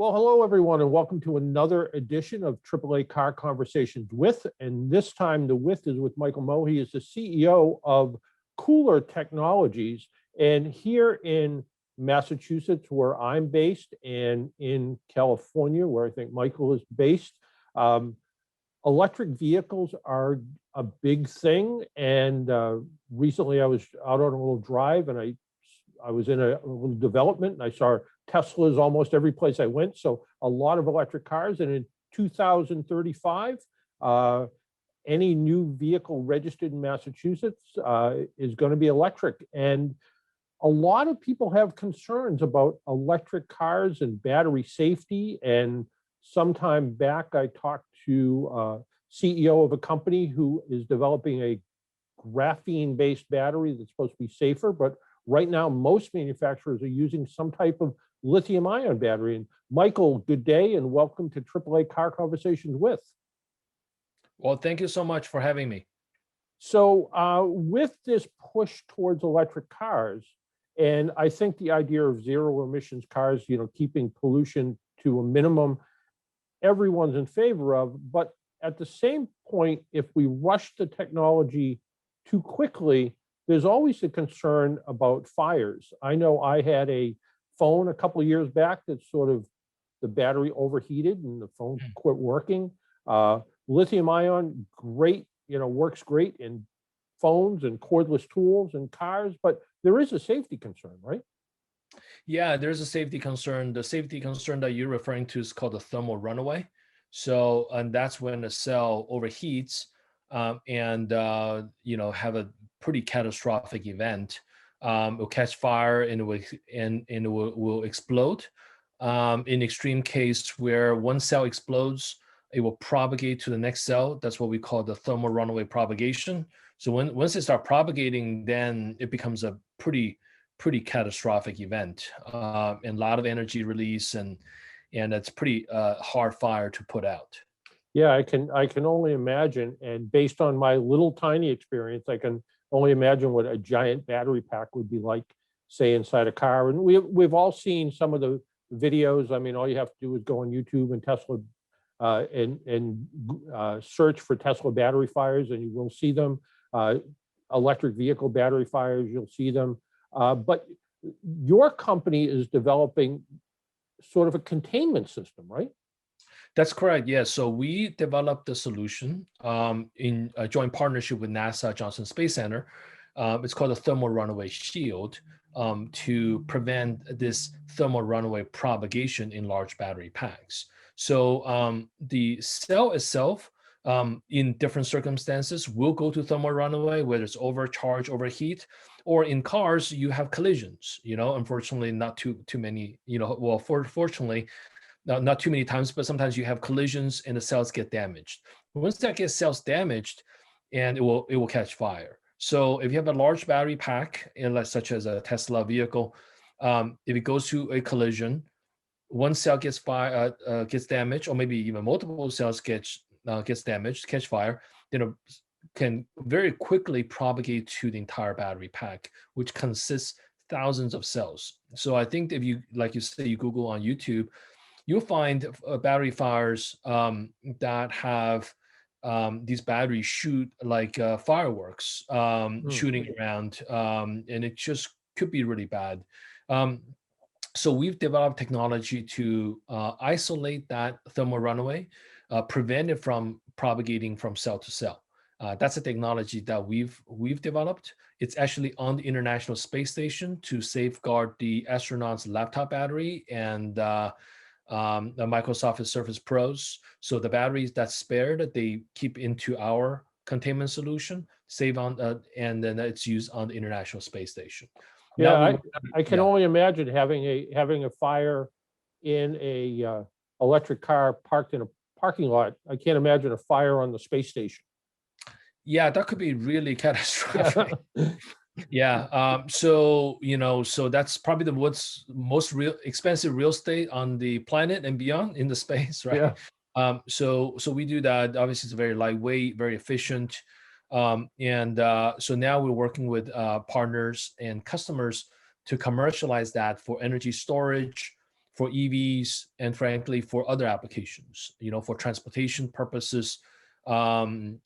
Well, hello, everyone, and welcome to another edition of AAA Car Conversations with, and this time the with is with Michael Moe. He is the CEO of KULR Technologies, and here in Massachusetts, where I'm based, and in California, where I think Michael is based, electric vehicles are a big thing. And recently I was out on a little drive, and I was in a little development, and I saw Teslas almost every place I went. So a lot of electric cars. And in 2035, any new vehicle registered in Massachusetts is going to be electric. And a lot of people have concerns about electric cars and battery safety. And sometime back, I talked to CEO of a company who is developing a graphene-based battery that's supposed to be safer. But right now, most manufacturers are using some type of lithium-ion battery. And Michael, good day, and welcome to AAA Car Conversations with. Well, thank you so much for having me. So with this push towards electric cars, and I think the idea of zero emissions cars, keeping pollution to a minimum, everyone's in favor of. But at the same point, if we rush the technology too quickly, there's always a concern about fires. I know I had a phone a couple of years back that sort of the battery overheated and the phone quit working. Lithium ion, great, works great in phones and cordless tools and cars, but there is a safety concern, right? Yeah, there's a safety concern. The safety concern that you're referring to is called the thermal runaway. So, and that's when the cell overheats and have a pretty catastrophic event. It will catch fire and it will explode. In extreme case where one cell explodes, it will propagate to the next cell. That's what we call the thermal runaway propagation. So once it starts propagating, then it becomes a pretty catastrophic event, and a lot of energy release, and it's pretty hard fire to put out. Yeah, I can only imagine. And based on my little tiny experience, I can only imagine what a giant battery pack would be like, say, inside a car. And we've all seen some of the videos. I mean, all you have to do is go on YouTube and Tesla and search for Tesla battery fires, and you will see them. Electric vehicle battery fires, you'll see them. But your company is developing sort of a containment system, right? That's correct. Yeah. So we developed the solution in a joint partnership with NASA Johnson Space Center. It's called a thermal runaway shield to prevent this thermal runaway propagation in large battery packs. So the cell itself, in different circumstances, will go to thermal runaway, whether it's overcharge, overheat, or in cars, you have collisions. Unfortunately, not too many. Fortunately, not too many times, but sometimes you have collisions and the cells get damaged. Once that gets cells damaged, and it will catch fire. So if you have a large battery pack, such as a Tesla vehicle, if it goes to a collision, one cell gets damaged, or maybe even multiple cells gets damaged, catch fire, then it can very quickly propagate to the entire battery pack, which consists thousands of cells. So I think if you, like you say, you Google on YouTube, you'll find battery fires that have these batteries shoot like fireworks shooting around, and it just could be really bad. So we've developed technology to isolate that thermal runaway, prevent it from propagating from cell to cell. That's a technology that we've developed. It's actually on the International Space Station to safeguard the astronauts' laptop battery and the Microsoft Surface Pros. So the batteries that's spared, they keep into our containment solution, save on, and then it's used on the International Space Station. Yeah, I can only imagine having a fire in a electric car parked in a parking lot. I can't imagine a fire on the space station. Yeah, that could be really catastrophic. Yeah. So that's probably the what's most expensive real estate on the planet and beyond in the space, right? Yeah. So we do that. Obviously, it's very lightweight, very efficient. So now we're working with partners and customers to commercialize that for energy storage, for EVs, and frankly for other applications, for transportation purposes. Energy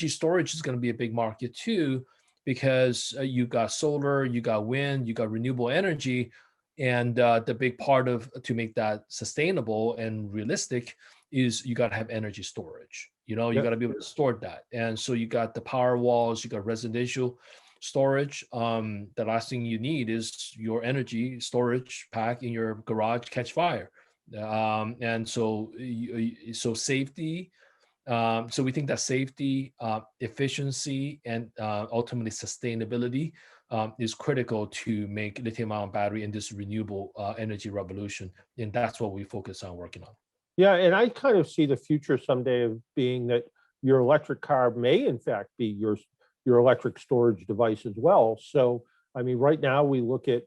storage is going to be a big market too, because you got solar, you got wind, you got renewable energy, and the big part of to make that sustainable and realistic is you got to have energy storage. You got to be able to store that, and so you got the power walls, you got residential storage. The last thing you need is your energy storage pack in your garage catch fire, and so safety. So we think that safety, efficiency, and ultimately sustainability is critical to make lithium-ion battery in this renewable energy revolution, and that's what we focus on working on. Yeah, and I kind of see the future someday of being that your electric car may in fact be your electric storage device as well. So, I mean, right now we look at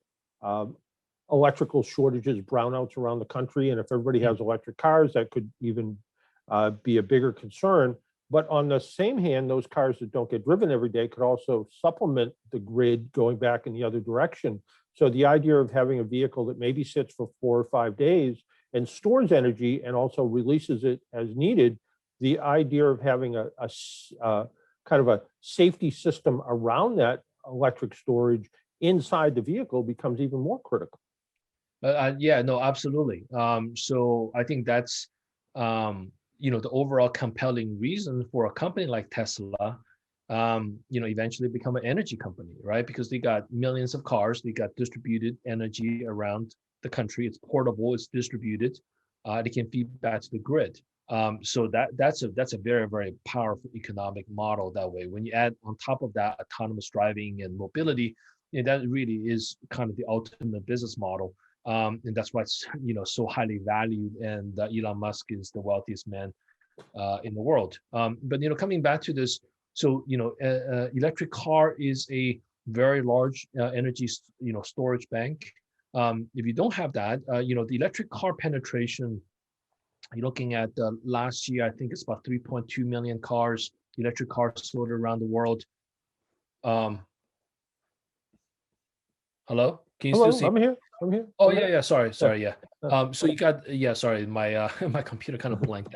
electrical shortages, brownouts around the country, and if everybody has electric cars, that could even be a bigger concern. But on the same hand, those cars that don't get driven every day could also supplement the grid going back in the other direction. So the idea of having a vehicle that maybe sits for 4 or 5 days and stores energy and also releases it as needed, the idea of having a kind of a safety system around that electric storage inside the vehicle becomes even more critical. Yeah, no, absolutely. So I think that's the overall compelling reason for a company like Tesla, eventually become an energy company, right? Because they got millions of cars, they got distributed energy around the country. It's portable, it's distributed, they can feed back to the grid. So that's a very, very powerful economic model that way. When you add on top of that autonomous driving and mobility, that really is kind of the ultimate business model. And that's why it's so highly valued, and Elon Musk is the wealthiest man in the world. But coming back to this, so electric car is a very large energy storage bank. If you don't have that, the electric car penetration, you're looking at last year, I think it's about 3.2 million cars, electric cars sold around the world. Hello? Can you Hello, still see? I'm here. Oh, yeah. Sorry. Yeah. So you got, sorry, my my computer kind of blanked.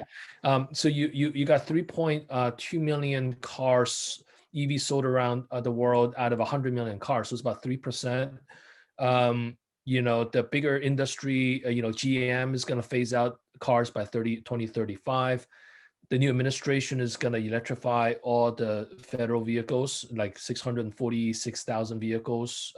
So you got 3.2 million cars EV sold around the world out of 100 million cars. So it's about 3%. The bigger industry, GM is going to phase out cars by 2035. The new administration is going to electrify all the federal vehicles, like 646,000 vehicles.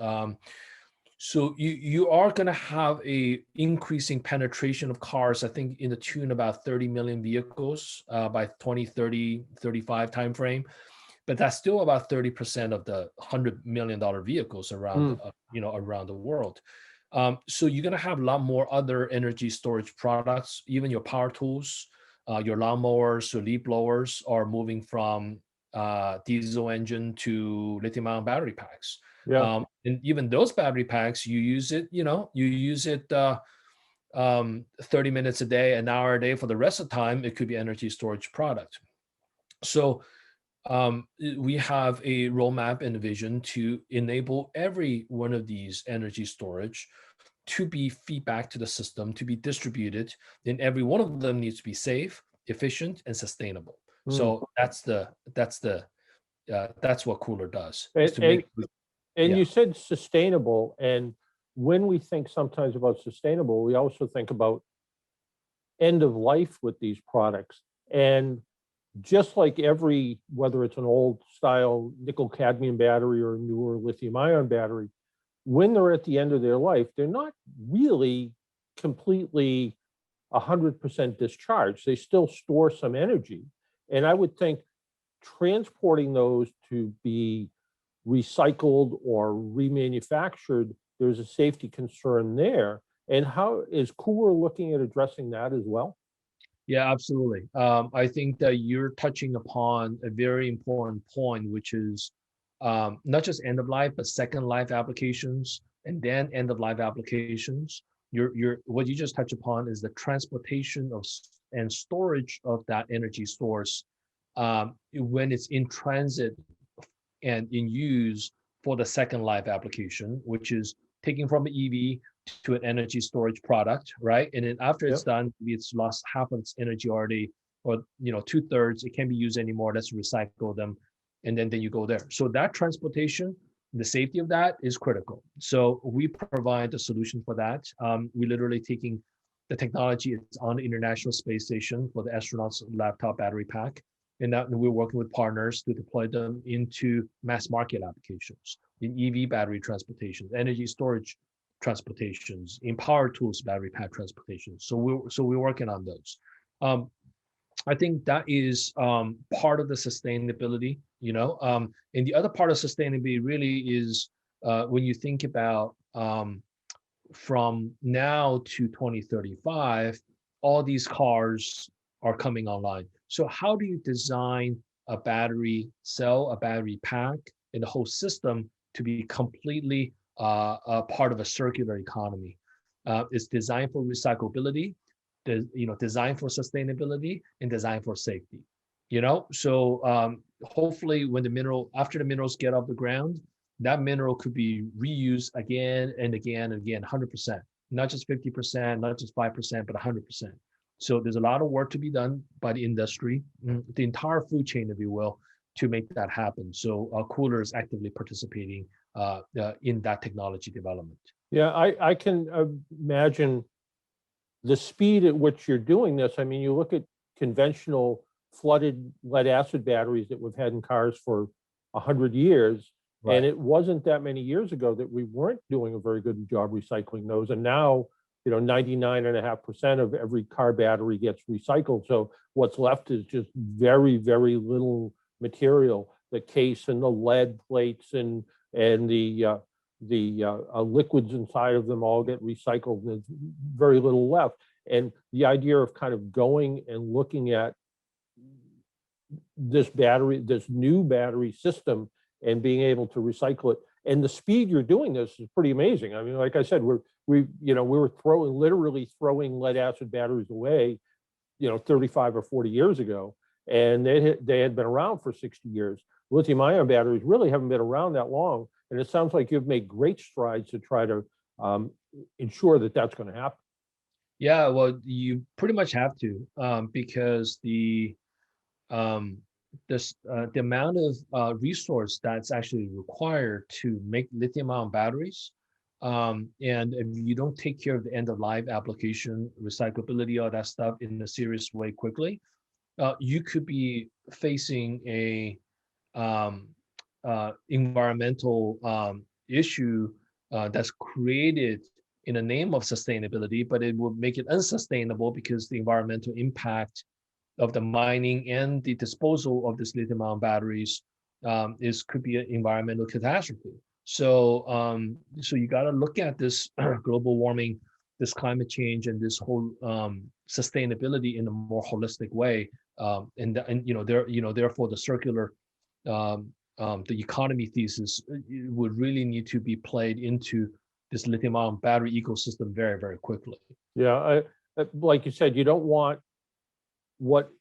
So you are going to have a increasing penetration of cars, I think in the tune about 30 million vehicles by 2030, 35 timeframe. But that's still about 30% of the $100 million vehicles around, around the world. So you're going to have a lot more other energy storage products, even your power tools, your lawnmowers, your leaf blowers are moving from diesel engine to lithium-ion battery packs. Yeah. And even those battery packs, you use it 30 minutes a day, an hour a day. For the rest of the time, it could be energy storage product. So we have a roadmap and a vision to enable every one of these energy storage to be feedback to the system, to be distributed, and every one of them needs to be safe, efficient, and sustainable. So that's what KULR does. And you said sustainable, and when we think sometimes about sustainable, we also think about end of life with these products. And just like whether it's an old style nickel cadmium battery or a newer lithium ion battery, when they're at the end of their life, they're not really completely 100% discharged. They still store some energy. And I would think transporting those to be recycled or remanufactured, there's a safety concern there. And how is KULR looking at addressing that as well? Yeah, absolutely. I think that you're touching upon a very important point, which is not just end of life, but second life applications, and then end of life applications. What you just touched upon is the transportation of and storage of that energy source when it's in transit and in use for the second life application, which is taking from an EV to an energy storage product, right? And then after it's done, maybe it's lost half of its energy already, or 2/3, it can't be used anymore. Let's recycle them, and then you go there. So that transportation, the safety of that is critical. So we provide the solution for that. We literally taking the technology, it's on the International Space Station for the astronauts' laptop battery pack. And that we're working with partners to deploy them into mass market applications, in EV battery transportation, energy storage transportations, in power tools battery pack transportation. So we're working on those. I think that is part of the sustainability, and the other part of sustainability really is when you think about from now to 2035, all these cars are coming online. So how do you design a battery cell, a battery pack, and the whole system to be completely a part of a circular economy? It's designed for recyclability, designed for sustainability, and designed for safety. So hopefully after the minerals get off the ground, that mineral could be reused again and again and again, 100%, not just 50%, not just 5%, but 100%. So there's a lot of work to be done by the industry, the entire food chain, if you will, to make that happen. So KULR is actively participating in that technology development. Yeah, I can imagine the speed at which you're doing this. I mean, you look at conventional flooded lead acid batteries that we've had in cars for 100 years. Right. And it wasn't that many years ago that we weren't doing a very good job recycling those. And now, 99.5% of every car battery gets recycled. So what's left is just very, very little material. The case and the lead plates and the liquids inside of them all get recycled. There's very little left. And the idea of kind of going and looking at this new battery system and being able to recycle it, and the speed you're doing this is pretty amazing. I mean, like I said, we were literally throwing lead acid batteries away, 35 or 40 years ago, and they had been around for 60 years. Lithium-ion batteries really haven't been around that long, and it sounds like you've made great strides to try to ensure that that's going to happen. Yeah, well, you pretty much have to, because the amount of resource that's actually required to make lithium-ion batteries, and if you don't take care of the end-of-life application, recyclability, all that stuff in a serious way quickly, you could be facing a environmental issue that's created in the name of sustainability, but it will make it unsustainable because the environmental impact of the mining and the disposal of this lithium-ion batteries could be an environmental catastrophe. So you got to look at this global warming, this climate change, and this whole sustainability in a more holistic way. Therefore, the circular, the economy thesis would really need to be played into this lithium-ion battery ecosystem very, very quickly. Yeah, like you said, you don't want what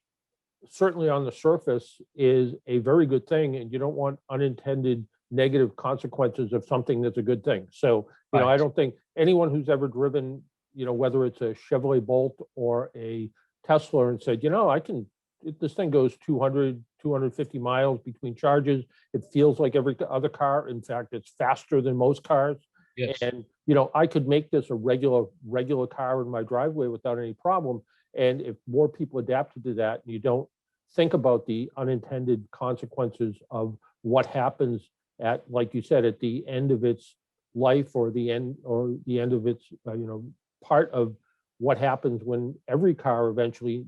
certainly on the surface is a very good thing, and you don't want unintended negative consequences of something that's a good thing. So, right. I don't think anyone who's ever driven, whether it's a Chevrolet Bolt or a Tesla, and said, this thing goes 200, 250 miles between charges. It feels like every other car. In fact, it's faster than most cars. Yes. And, I could make this a regular car in my driveway without any problem. And if more people adapted to that, and you don't think about the unintended consequences of what happens at, like you said, at the end of its life, or the end of its, part of what happens when every car eventually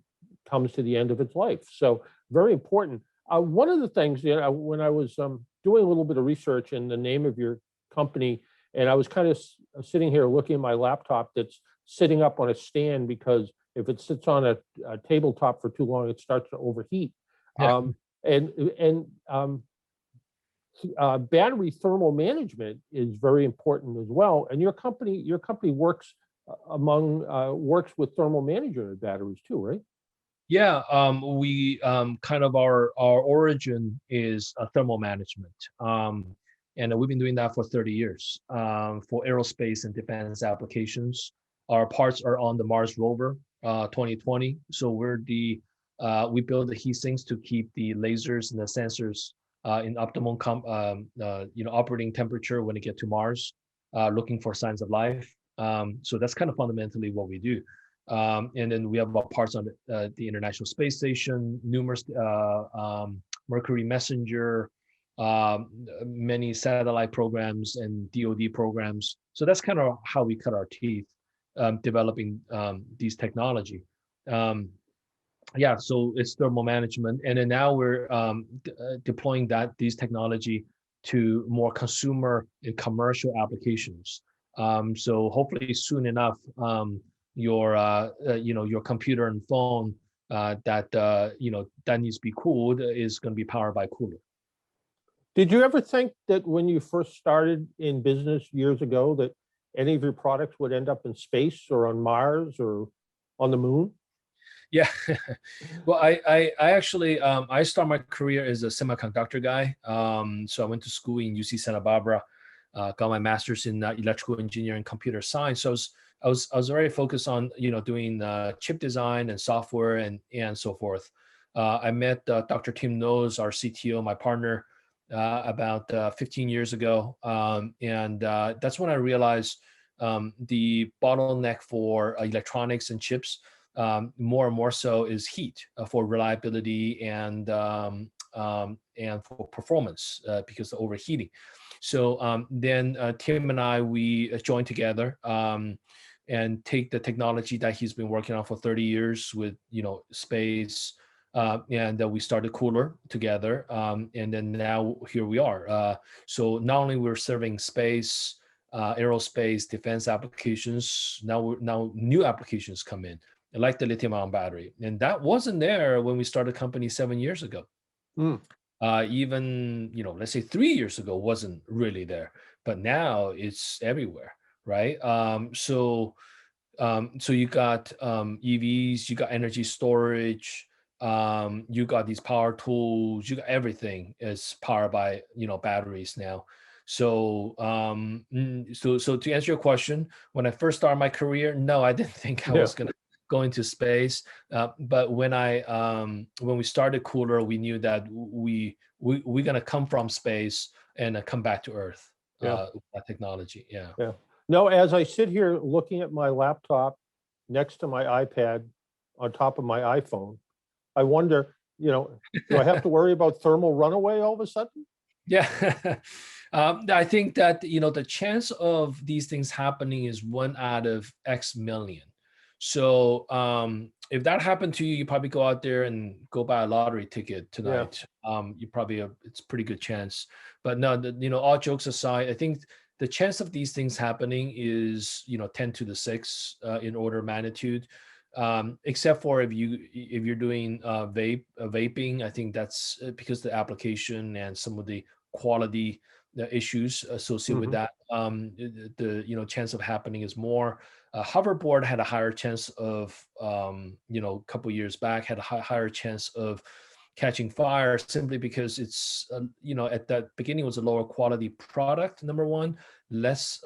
comes to the end of its life. So very important. One of the things, when I was doing a little bit of research in the name of your company, and I was kind of sitting here looking at my laptop that's sitting up on a stand, because if it sits on a tabletop for too long, it starts to overheat. Yeah. Battery thermal management is very important as well. And your company works with thermal management of batteries too, right? Yeah, we kind of our origin is thermal management. And we've been doing that for 30 years for aerospace and defense applications. Our parts are on the Mars rover 2020. So we build the heat sinks to keep the lasers and the sensors in optimal operating temperature when they get to Mars, looking for signs of life. So that's kind of fundamentally what we do. And then we have parts on the International Space Station, numerous Mercury Messenger, many satellite programs and DoD programs. So that's kind of how we cut our teeth developing these technology. Yeah, so it's thermal management, and then now we're deploying these technology to more consumer and commercial applications. So hopefully soon enough, your computer and phone that needs to be cooled is going to be powered by KULR. Did you ever think that when you first started in business years ago that any of your products would end up in space or on Mars or on the moon? Yeah, well, I actually I started my career as a semiconductor guy. So I went to school in UC Santa Barbara, got my master's in electrical engineering, computer science. So I was very focused on doing chip design and software and so forth. I met Dr. Tim Knowles, our CTO, my partner, about 15 years ago, and that's when I realized the bottleneck for electronics and chips. More and more so is heat for reliability and for performance because of overheating. So then Tim and I, we joined together and take the technology that he's been working on for 30 years with space, and we started KULR together, and then now here we are. So not only we're serving space, aerospace, defense applications, now new applications come in, like the lithium-ion battery. And that wasn't there when we started the company 7 years ago. Even, let's say 3 years ago wasn't really there, but now it's everywhere, right? So you got EVs, you got energy storage, you got these power tools, you got everything is powered by, batteries now. So, so to answer your question, when I first started my career, no, I didn't think I was going to go into space. But when we started KULR, we knew that we're going to come from space and come back to Earth with that technology. Yeah. No, as I sit here looking at my laptop next to my iPad on top of my iPhone, I wonder, do I have to worry about thermal runaway all of a sudden? Yeah. I think that, the chance of these things happening is 1 out of X million. So if that happened to you, you probably go out there and go buy a lottery ticket tonight. You probably it's a pretty good chance. But no, all jokes aside, I think the chance of these things happening is 10 to the 6 in order of magnitude. Except for if you're doing vaping, I think that's because the application and some of the quality issues associated with that. The chance of happening is more. Hoverboard had a higher chance of a couple of years back had a higher chance of catching fire simply because it's at that beginning was a lower quality product, number one, less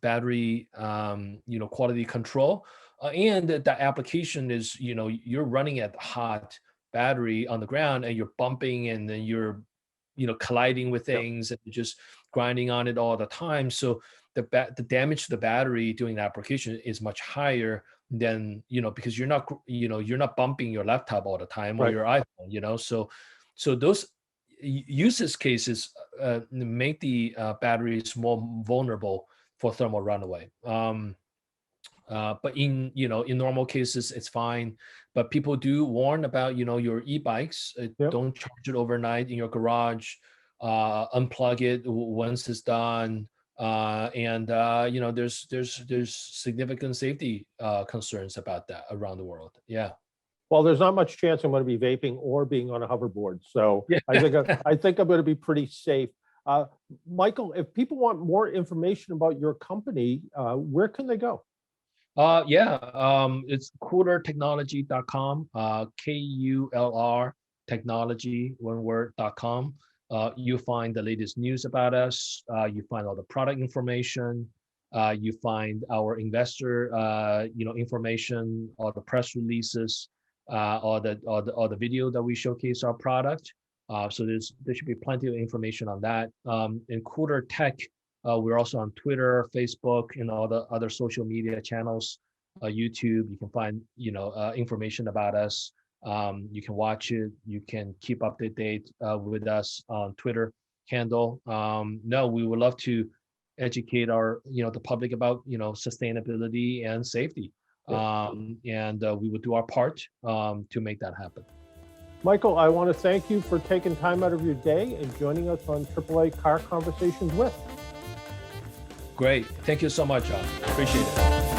battery quality control, and that application is you're running at hot battery on the ground and you're bumping and then you're colliding with things and just grinding on it all the time. So the damage to the battery during the application is much higher than because you're not bumping your laptop all the time or your iPhone. So those uses cases make the batteries more vulnerable for thermal runaway. But in normal cases it's fine, but people do warn about your e-bikes. Don't charge it overnight in your garage, unplug it once it's done, and there's significant safety concerns about that around the world. Well, there's not much chance I'm going to be vaping or being on a hoverboard, so I think I'm going to be pretty safe. Michael, if people want more information about your company, where can they go? It's KULRtechnology.com, KULR technology, one word.com. You find the latest news about us. You find all the product information. You find our investor, information, all the press releases, all the video that we showcase our product. So there should be plenty of information on that. In KULR Tech, we're also on Twitter, Facebook, and all the other social media channels. YouTube, you can find information about us. You can watch it. You can keep up to date with us on Twitter handle. No, we would love to educate the public about sustainability and safety. And we would do our part to make that happen. Michael, I want to thank you for taking time out of your day and joining us on AAA Car Conversations With. Great. Thank you so much, John. Appreciate it.